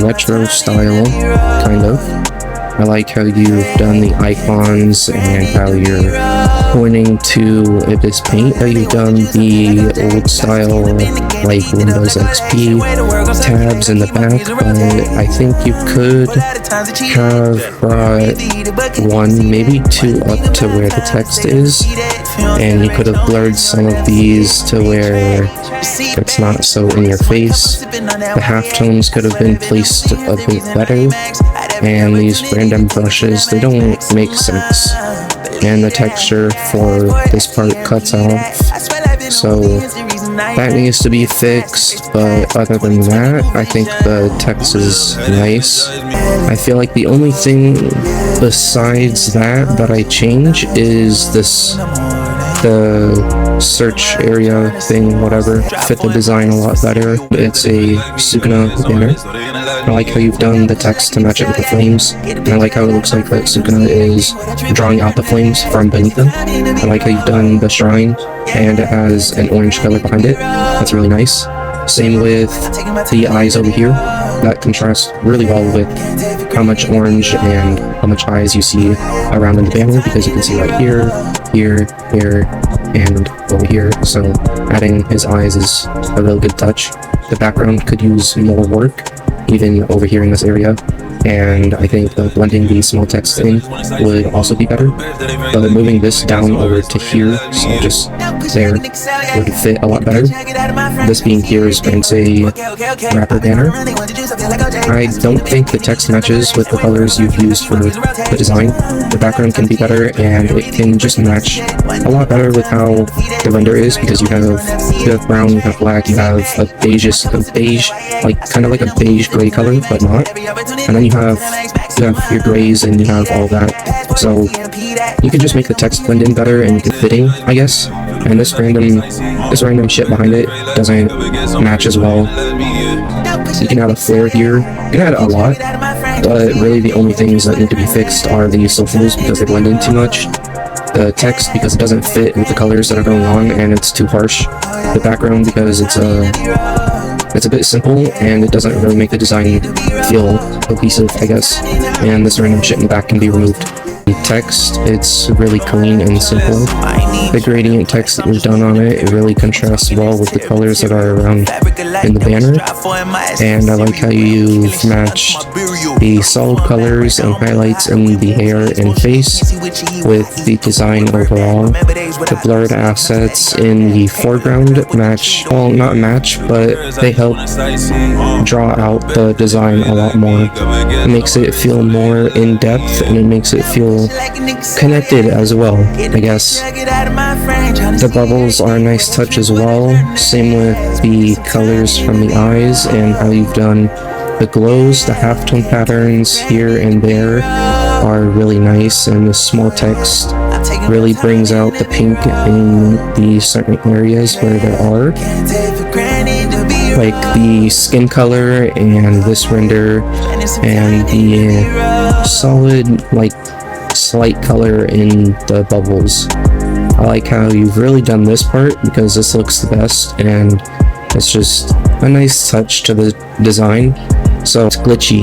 retro style, kind of. I like how you've done the icons and how you're pointing to this paint, how you've done the old style like Windows XP tabs in the back, but I think you could have brought one, maybe two up to where the text is, and you could have blurred some of these to where it's not so in your face. The halftones could have been placed a bit better, and these random brushes, they don't make sense, and the texture for this part cuts off, so that needs to be fixed. But other than that, I think the text is nice. I feel like the only thing besides that I change is the search area thing, whatever, fit the design a lot better. It's a Sukuna banner. I like how you've done the text to match it with the flames, and I like how it looks like that Sukuna is drawing out the flames from beneath them. I like how you've done the shrine, and it has an orange color behind it. That's really nice. Same with the eyes over here. That contrasts really well with how much orange and how much eyes you see around in the banner, because you can see right here, here, here, and over here. So adding his eyes is a really good touch. The background could use more work, even over here in this area, and I think blending the small text in would also be better. But moving this down over to here, so just there, would fit a lot better. This being here is a wrapper banner. I don't think the text matches with the colors you've used for the design. The background can be better, and it can just match a lot better with how the render is, because you have brown, you have black, you have a beige, like kind of like a beige gray color, but not. And then you have your grays, and you have all that. So you can just make the text blend in better and fitting, I guess. And this random shit behind it doesn't match as well. You can add a flare here. You can add a lot, but really the only things that need to be fixed are the socials, because they blend in too much. The text, because it doesn't fit with the colors that are going on and it's too harsh. The background, because it's a bit simple and it doesn't really make the design feel cohesive, I guess. And this random shit in the back can be removed. The text, it's really clean and simple. The gradient text that was done on it really contrasts well with the colors that are around in the banner. And I like how you've matched the solid colors and highlights in the hair and face with the design overall. The blurred assets in the foreground match, well, not match, but they help draw out the design a lot more. It makes it feel more in depth, and it makes it feel connected as well, I guess. The bubbles are a nice touch as well, same with the colors from the eyes and how you've done the glows. The halftone patterns here and there are really nice, and the small text really brings out the pink in the certain areas where there are, like the skin color and this render, and the solid, like, slight color in the bubbles. I like how you've really done this part, because this looks the best, and it's just a nice touch to the design. So it's glitchy,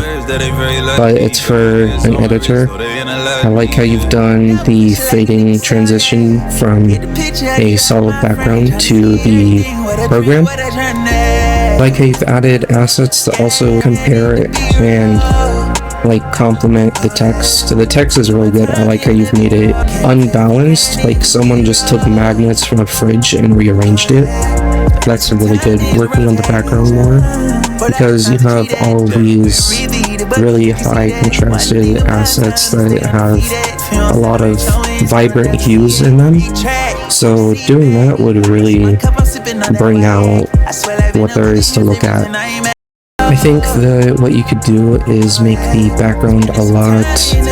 but it's for an editor. I like how you've done the fading transition from a solid background to the program. I like how you've added assets to also compare it and like complement the text. The text is really good. I like how you've made it unbalanced, like someone just took magnets from a fridge and rearranged it. That's really good. Working on the background more, because you have all these really high contrasted assets that have a lot of vibrant hues in them. So doing that would really bring out what there is to look at. I think that what you could do is make the background a lot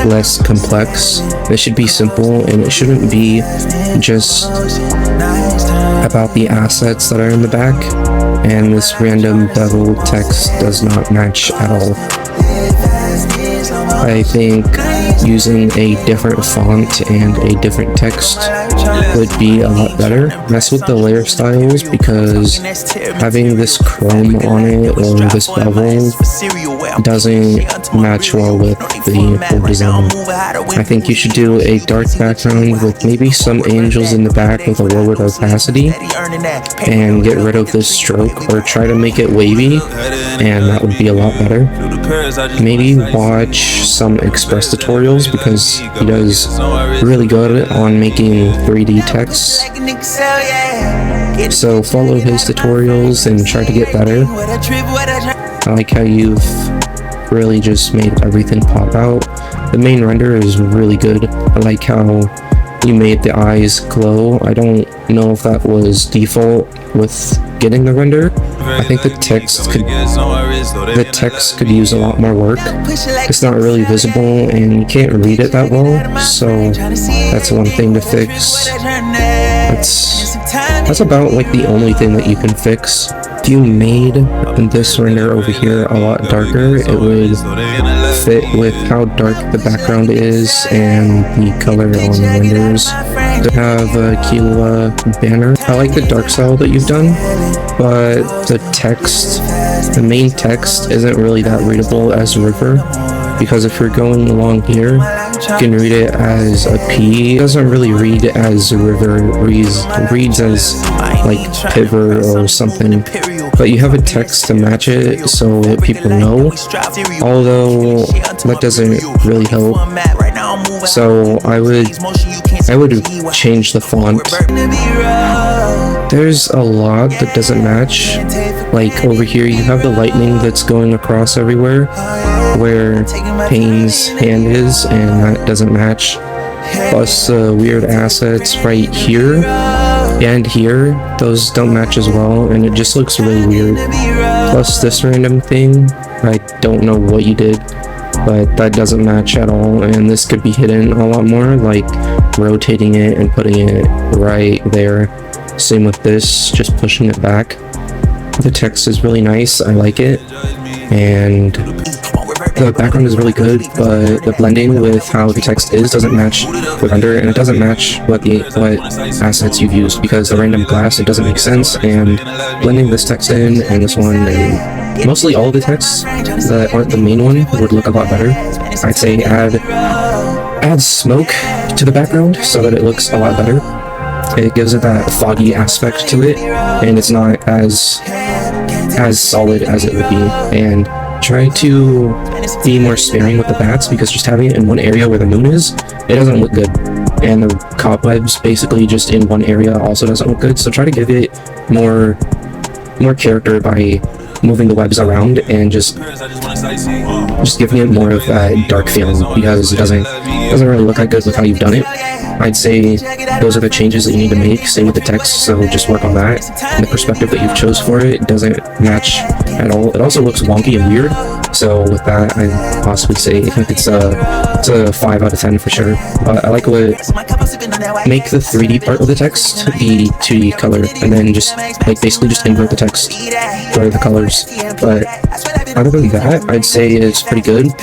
less complex. It should be simple, and it shouldn't be just about the assets that are in the back, and this random bevel text does not match at all. I think using a different font and a different text would be a lot better. Mess with the layer styles, because having this chrome on it or this bevel doesn't match well with the whole design. I think you should do a dark background with maybe some angels in the back with a lowered opacity, and get rid of this stroke, or try to make it wavy, and that would be a lot better. Maybe watch some Express tutorials, because he does really good on making 3D texts. So follow his tutorials and try to get better. I like how you've really just made everything pop out. The main render is really good. I like how you made the eyes glow. I don't know if that was default with getting the render. I think the text could use a lot more work. It's not really visible and you can't read it that well, so that's one thing to fix. That's about like the only thing that you can fix. If you made this render over here a lot darker, it would fit with how dark the background is and the color on the renders. To have a Kila banner, I like the dark style that you've done, but the main text isn't really that readable as river, because if you're going along here, you can read it as a P. It doesn't really read as river, it reads as like piver or something, but you have a text to match it so that people know, although that doesn't really help. So I would change the font. There's a lot that doesn't match. Like over here you have the lightning that's going across everywhere where Payne's hand is, and that doesn't match. Plus the weird assets right here and here, those don't match as well, and it just looks really weird. Plus this random thing, I don't know what you did, but that doesn't match at all, and this could be hidden a lot more, like rotating it and putting it right there. Same with this, just pushing it back. The text is really nice, I like it, and the background is really good, but the blending with how the text is doesn't match the render, and it doesn't match what assets you've used, because the random glass, it doesn't make sense, and blending this text in and this one and mostly all of the texts that aren't the main one would look a lot better. I'd say add smoke to the background so that it looks a lot better. It gives it that foggy aspect to it, and it's not as solid as it would be. And try to be more sparing with the bats, because just having it in one area where the moon is, it doesn't look good. And the cobwebs basically just in one area also doesn't look good. So try to give it more character by moving the webs around and just giving it more of that dark feeling, because it doesn't really look that good with how you've done it. I'd say those are the changes that you need to make. Same with the text, so just work on that. And the perspective that you've chose for it doesn't match at all. It also looks wonky and weird, so with that I'd possibly say it's a 5 out of 10 for sure. But I like make the 3D part of the text the 2D color, and then just like basically just invert the text for the colors. But other than that, I'd say it's pretty good.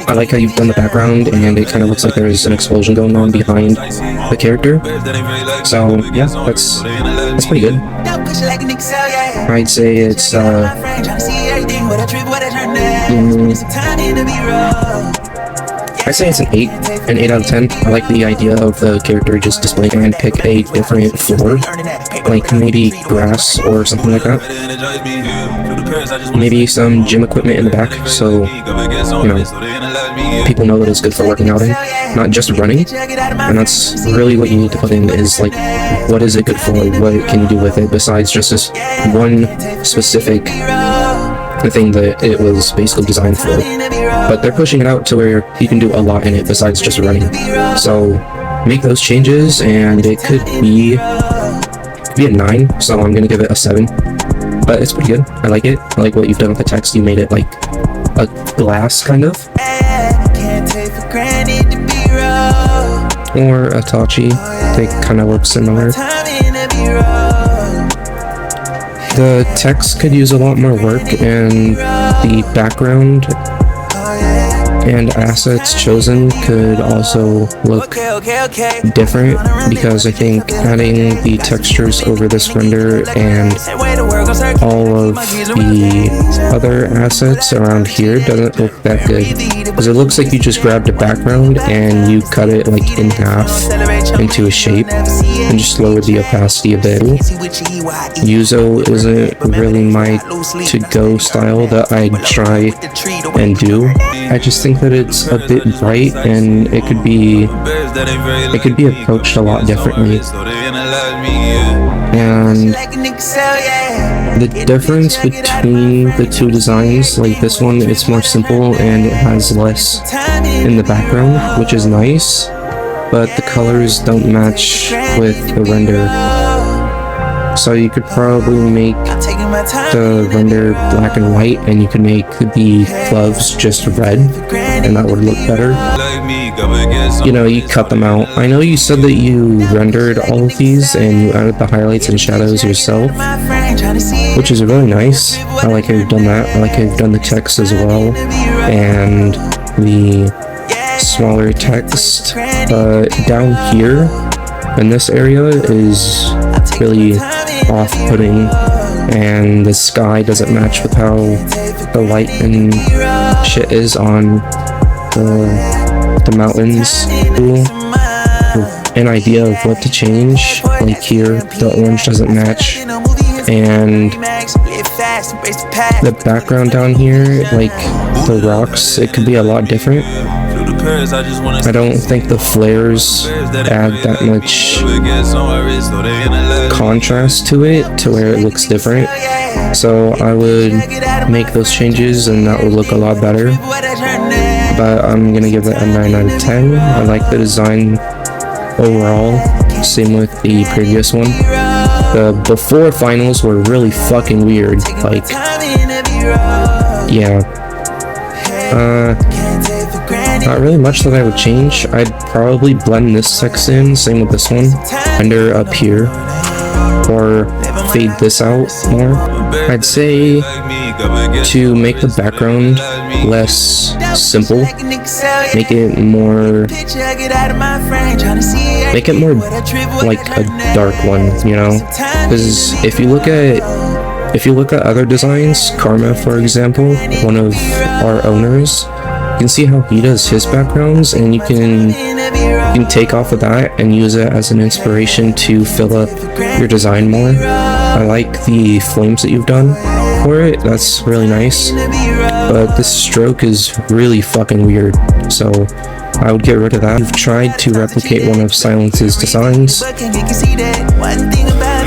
I like how you've done the background, and it kind of looks like there's an explosion going on behind the character. So yeah, that's pretty good. I'd say it's I'd say it's an 8 out of 10. I like the idea of the character just displaying and pick a different floor, like maybe grass or something like that. Maybe some gym equipment in the back, so people know that it's good for working out in, not just running. And that's really what you need to put in, is like, what is it good for? What can you do with it besides just this one specific thing that it was basically designed for? But they're pushing it out to where you can do a lot in it besides just running. So make those changes, and it could be a 9, so I'm gonna give it a 7. But it's pretty good. I like it. I like what you've done with the text. You made it like a glass kind of, or a Tachi. They kind of work similar. The text could use a lot more work, and the background And assets chosen could also look different, because I think adding the textures over this render and all of the other assets around here doesn't look that good, because it looks like you just grabbed a background and you cut it like in half into a shape and just lowered the opacity a bit. Yuzo isn't really my to-go style that I try and do. I just think that it's a bit bright and it could be approached a lot differently. And the difference between the two designs, like this one, it's more simple and it has less in the background, which is nice, but the colors don't match with the render. So you could probably make the render black and white, and you could make the gloves just red, and that would look better. You know, you cut them out. I know you said that you rendered all of these and you added the highlights and shadows yourself, which is really nice. I like how you've done that. I like how you've done the text as well, and the smaller text. But down here in this area is really off-putting, and the sky doesn't match with how the light and shit is on the mountains. An idea of what to change, like here the orange doesn't match, and the background down here, like the rocks, it could be a lot different. I don't think the flares add that much contrast to it to where it looks different, so I would make those changes and that would look a lot better. But I'm gonna give it a 9 out of 10. I like the design overall, same with the previous one. The before finals were really fucking weird, like, yeah. Not really much that I would change. I'd probably blend this text in, same with this one, render up here, or fade this out more. I'd say to make the background less simple, make it more like a dark one, you know? Because if you look at other designs, Karma for example, one of our owners, you can see how he does his backgrounds, and you can take off of that and use it as an inspiration to fill up your design more. I like the flames that you've done for it, that's really nice, but this stroke is really fucking weird, so I would get rid of that. You've tried to replicate one of Silence's designs.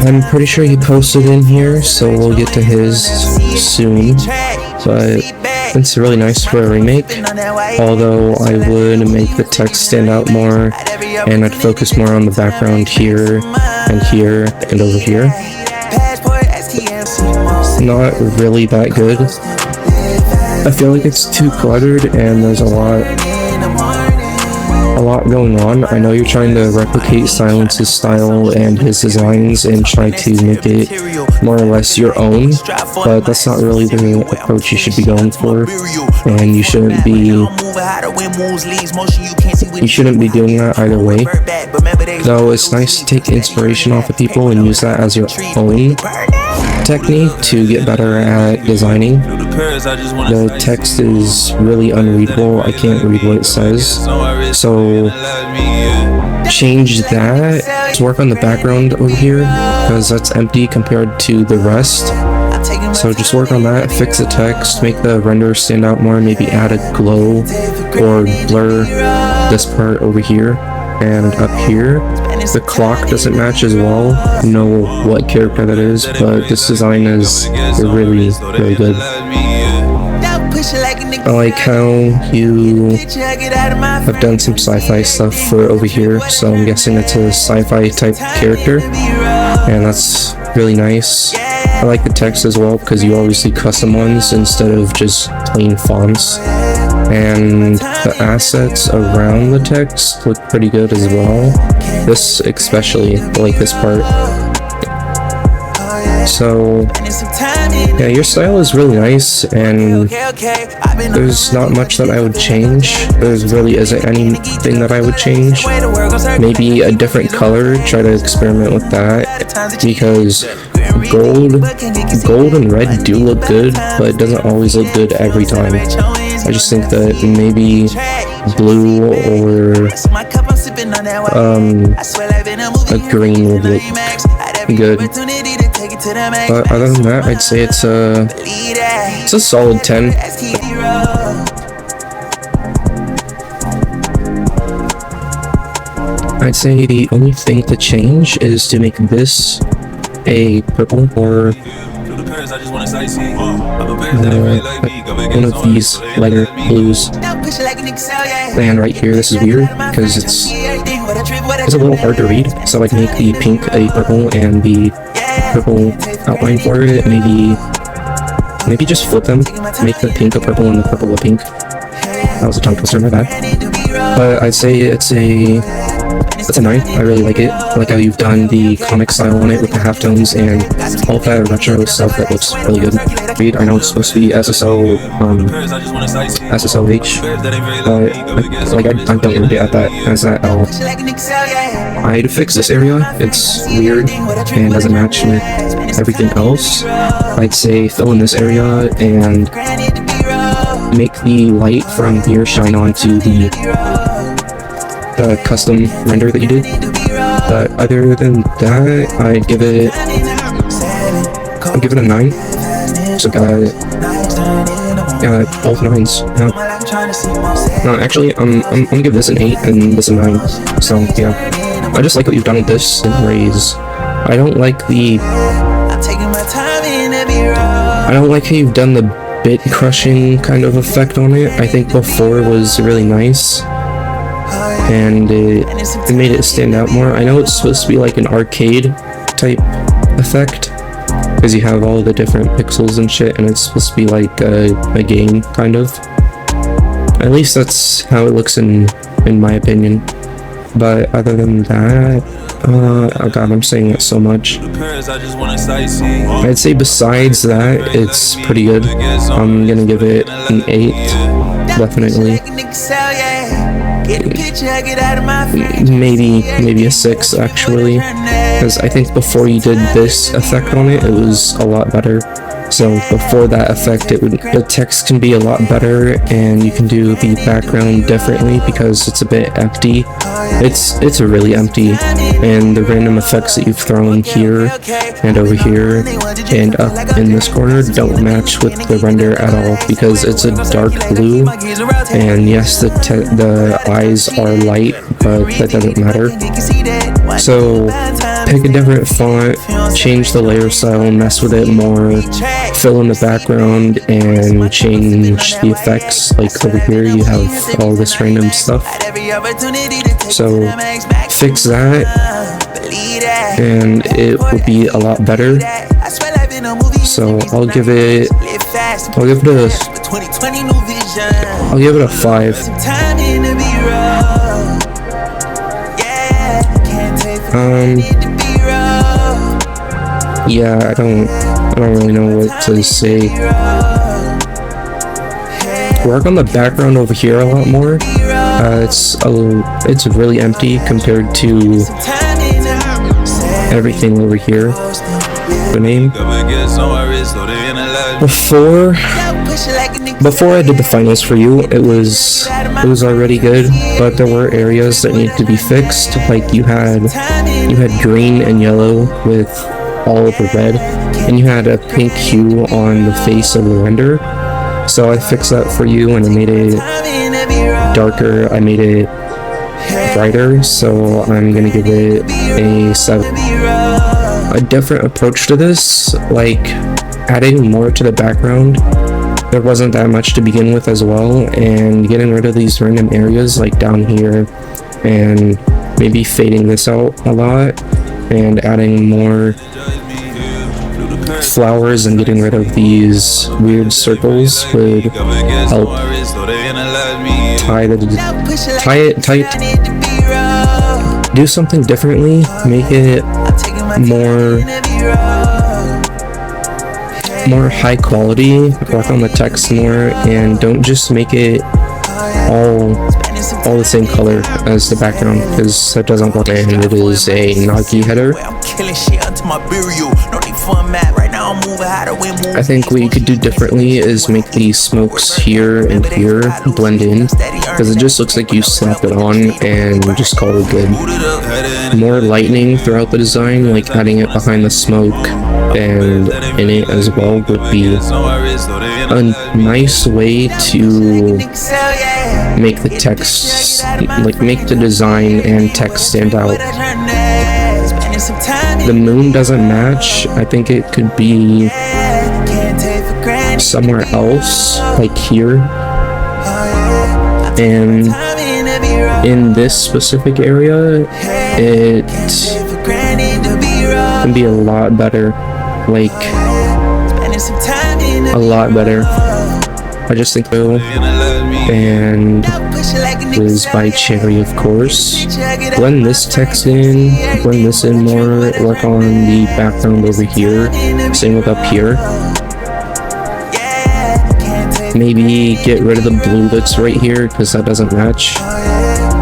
I'm pretty sure he posted in here, so we'll get to his soon, but it's really nice for a remake, although I would make the text stand out more, and I'd focus more on the background here and here and over here. Not really that good. I feel like it's too cluttered and there's a lot going on. I know you're trying to replicate Silence's style and his designs and try to make it more or less your own, but that's not really the approach you should be going for, and you shouldn't be doing that either way. Though it's nice to take inspiration off of people and use that as your own technique to get better at designing. The text is really unreadable. I can't read what it says, so change that. Let's work on the background over here because that's empty compared to the rest. So just work on that, fix the text, make the render stand out more, maybe add a glow or blur this part over here and up here. The clock doesn't match as well. I don't know what character that is, but this design is really, really good. I like how you have done some sci-fi stuff for over here, so I'm guessing it's a sci-fi type character, and that's really nice. I like the text as well because you obviously custom ones instead of just plain fonts, and the assets around the text look pretty good as well. This especially, I like this part. So yeah, your style is really nice, and there's not much that I would change. There really isn't anything that I would change. Maybe a different color, try to experiment with that, because gold and red do look good, but it doesn't always look good every time. I just think that maybe blue or a green would look good. But other than that, I'd say it's a solid 10. I'd say the only thing to change is to make this a purple or one of these lighter blues. And right here, this is weird because it's a little hard to read, so I'd make the pink a purple and the purple outline for it. Maybe just flip them, make the pink a purple and the purple a pink. That was a tongue twister, my bad. But I'd say it's a 9. I really like it. I like how you've done the comic style on it with the halftones and all that retro stuff. That looks really good. I know it's supposed to be SSO, SSOH, but like I don't really get at that as that at all. I'd fix this area. It's weird and doesn't match with everything else. I'd say fill in this area and make the light from here shine onto the custom render that you did. But other than that, I'd give it a 9. So got both 9s. No, actually, I'm gonna give this an 8 and this a 9. So yeah, I just like what you've done with this and raise. I don't like how you've done the bit crushing kind of effect on it. I think before was really nice, and it made it stand out more. I know it's supposed to be like an arcade type effect because you have all the different pixels and shit, and it's supposed to be like a game kind of. At least that's how it looks in my opinion. But other than that, oh god, I'm saying that so much. I'd say besides that, it's pretty good. I'm gonna give it an 8, definitely. Maybe a 6 actually, because I think before you did this effect on it, it was a lot better. So before that effect, the text can be a lot better, and you can do the background differently because it's a bit empty. It's really empty, and the random effects that you've thrown here and over here and up in this corner don't match with the render at all because it's a dark blue. And yes, the eyes are light, but that doesn't matter. So pick a different font, change the layer style, mess with it more, fill in the background, and change the effects. Like over here you have all this random stuff, so fix that and it would be a lot better. So I'll give it a 5. Yeah, I don't really know what to say. Work on the background over here a lot more. It's really empty compared to everything over here. The name. Before I did the finals for you, it was already good, but there were areas that needed to be fixed. Like you had green and yellow with all of the red, and you had a pink hue on the face of the render. So I fixed that for you, and I made it darker. I made it brighter. So I'm gonna give it a 7. A different approach to this, like adding more to the background. There wasn't that much to begin with as well, and getting rid of these random areas like down here, and maybe fading this out a lot, and adding more flowers and getting rid of these weird circles would help do something differently, make it more more high quality, work on the text more, and don't just make it all the same color as the background, because that doesn't work. And it is a Nagi header. I think what you could do differently is make these smokes here and here blend in, because it just looks like you slap it on and just call it good. More lightning throughout the design, like adding it behind the smoke and in it as well, would be a nice way to make the text, like make the design and text stand out. The moon doesn't match. I think it could be somewhere else, like here. And in this specific area, it can be a lot better. Like, a lot better. I just think so. And is by Cherry, of course. Blend this text in, blend this in more, work on the background over here, same with up here. Maybe get rid of the blue that's right here, because that doesn't match.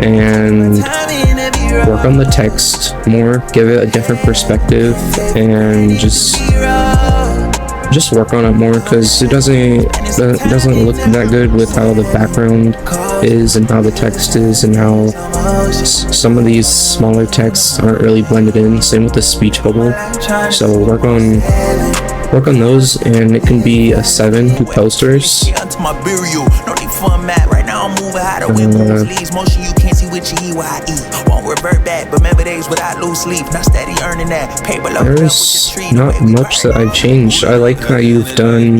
And work on the text more, give it a different perspective, and just work on it more, because it doesn't look that good with how the background is and how the text is, and how some of these smaller texts aren't really blended in. Same with the speech bubble. So work on those, and it can be a 7 to posters. There's not much that I've changed. I like how you've done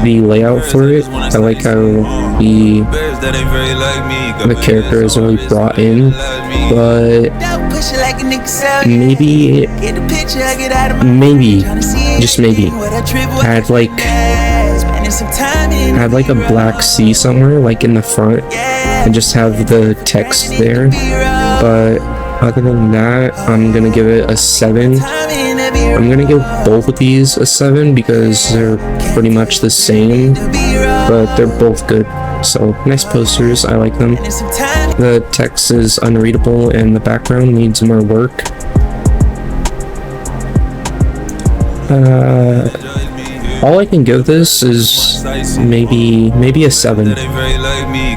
the layout for it. I like how the character is really brought in, but maybe, just maybe, add like a black C somewhere, like in the front, and just have the text there. But other than that, I'm gonna give it a 7. I'm gonna give both of these a 7 because they're pretty much the same, but they're both good. So nice posters, I like them. The text is unreadable and the background needs more work. All I can give this is maybe a 7.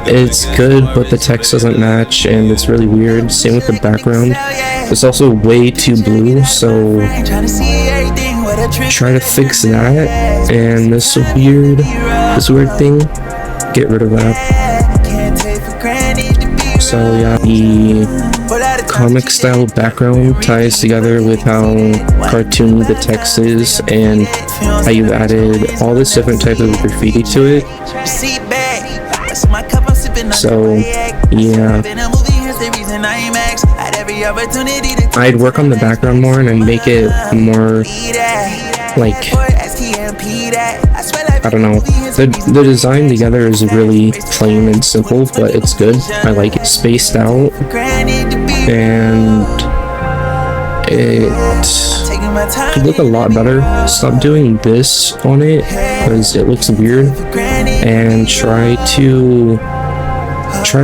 It's good, but the text doesn't match and it's really weird. Same with the background. It's also way too blue, so try to fix that. And this weird thing, get rid of that. So yeah, the comic style background ties together with how cartoony the text is, and how you've added all this different type of graffiti to it. So yeah, I'd work on the background more and I'd make it more like, I don't know, the design together is really plain and simple, but it's good. I like it spaced out, and it could look a lot better. Stop doing this on it because it looks weird, and try to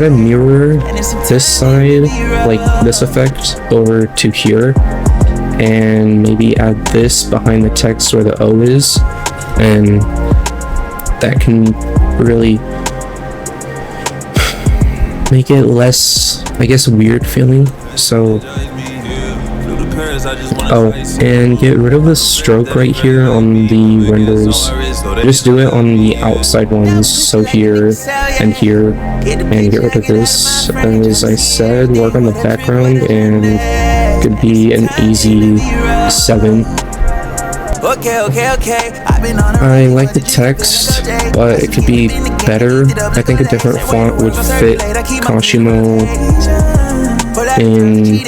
mirror this side, like this effect, over to here, and maybe add this behind the text where the O is, and that can really make it less, I guess, weird feeling. So and get rid of the stroke right here on the renders. Just do it on the outside ones, so here and here, and get rid of this. And as I said, work on the background, and it could be an easy 7. I like the text, but it could be better. I think a different font would fit Kashimo in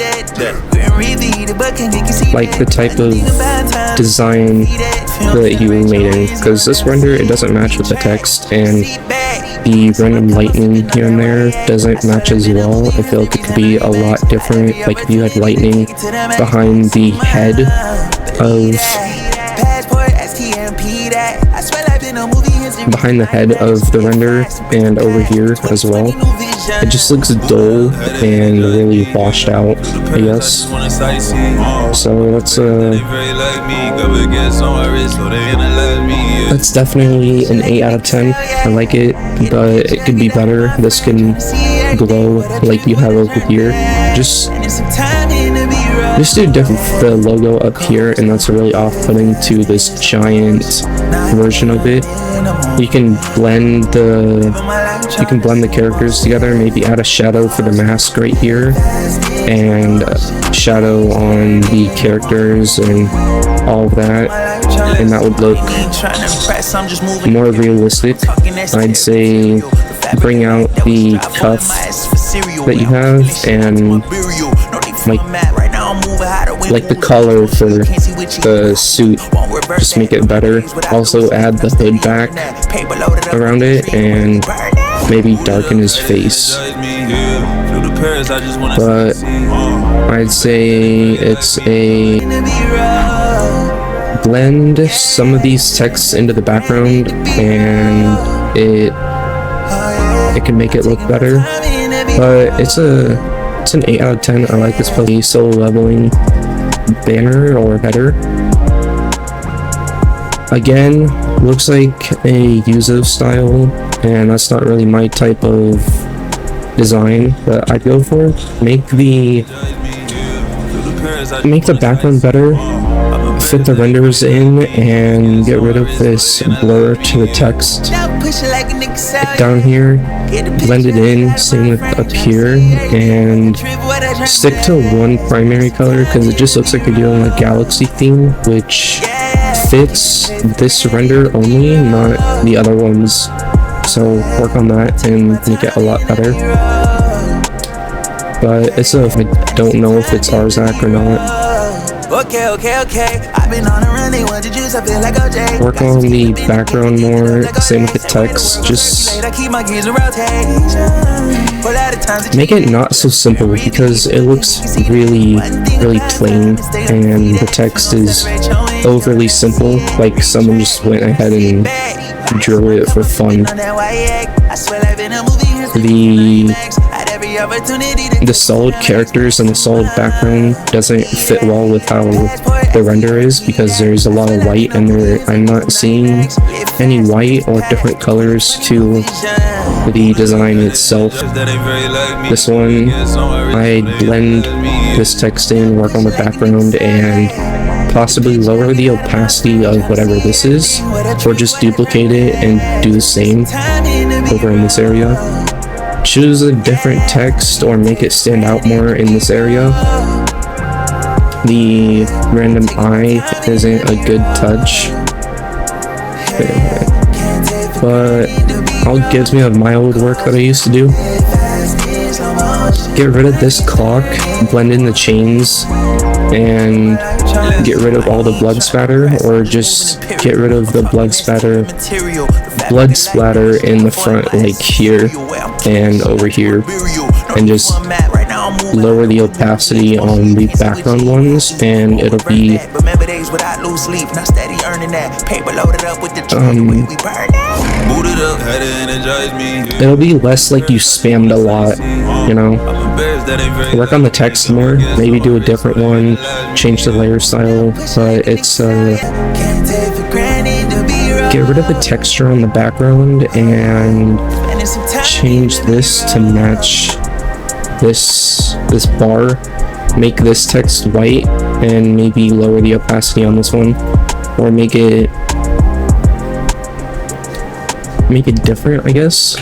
like the type of design that you made in, because this render, it doesn't match with the text, and the random lightning here and there doesn't match as well. I feel like it could be a lot different, like if you had lightning behind the head of behind the head of the render and over here as well. It just looks dull and really washed out, I guess. So that's definitely an 8 out of 10. I like it, but it could be better. This can glow like you have over here. Just do the logo up here, and that's really off-putting to this giant version of it. You can blend the characters together, maybe add a shadow for the mask right here, and shadow on the characters and all of that, and that would look more realistic. I'd say bring out the cuff that you have and like the color for the suit, just make it better. Also add the hood back around it and maybe darken his face. But I'd say it's a blend some of these texts into the background, and it can make it look better. But it's an 8 out of 10. I like this solo leveling banner or header. Again, looks like a Yuzo style, and that's not really my type of design, but I'd go for it. Make the background better, fit the renders in, and get rid of this blur to the text down here, blend it in, same with up here, and stick to one primary color because it just looks like you're doing a galaxy theme, which fits this render only, not the other ones. So work on that and make it a lot better. But I don't know if it's Arzak or not. Okay. I've been on a run, they want to juice, I feel like OJ. Work on the background more, same with the text. Just make it not so simple because it looks really plain, and the text is overly simple, like someone just went ahead and drew it for fun. The solid characters and the solid background doesn't fit well with how the render is because there's a lot of white, and I'm not seeing any white or different colors to the design itself. This one, I'd blend this text in, work on the background, and possibly lower the opacity of whatever this is, or just duplicate it and do the same over in this area. Choose a different text or make it stand out more in this area. The random eye isn't a good touch, but I'll give me of my old work that I used to do. Get rid of this clock, blend in the chains, and get rid of all the blood spatter, or just get rid of the blood splatter in the front, like here and over here, and just lower the opacity on the background ones, and it'll be less like you spammed a lot, you know. Work on the text more, maybe do a different one, change the layer style, but it's get rid of the texture on the background and change this to match this bar. Make this text white and maybe lower the opacity on this one, or make it different, I guess.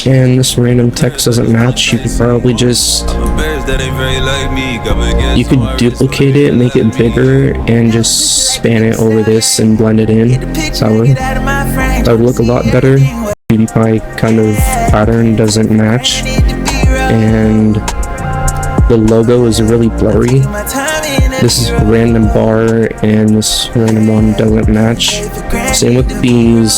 And this random text doesn't match. You could probably just duplicate it, make it bigger, and just span it over this and blend it in. That would look a lot better. PewDiePie kind of pattern doesn't match, and the logo is really blurry. This is a random bar and this random one doesn't match. Same with these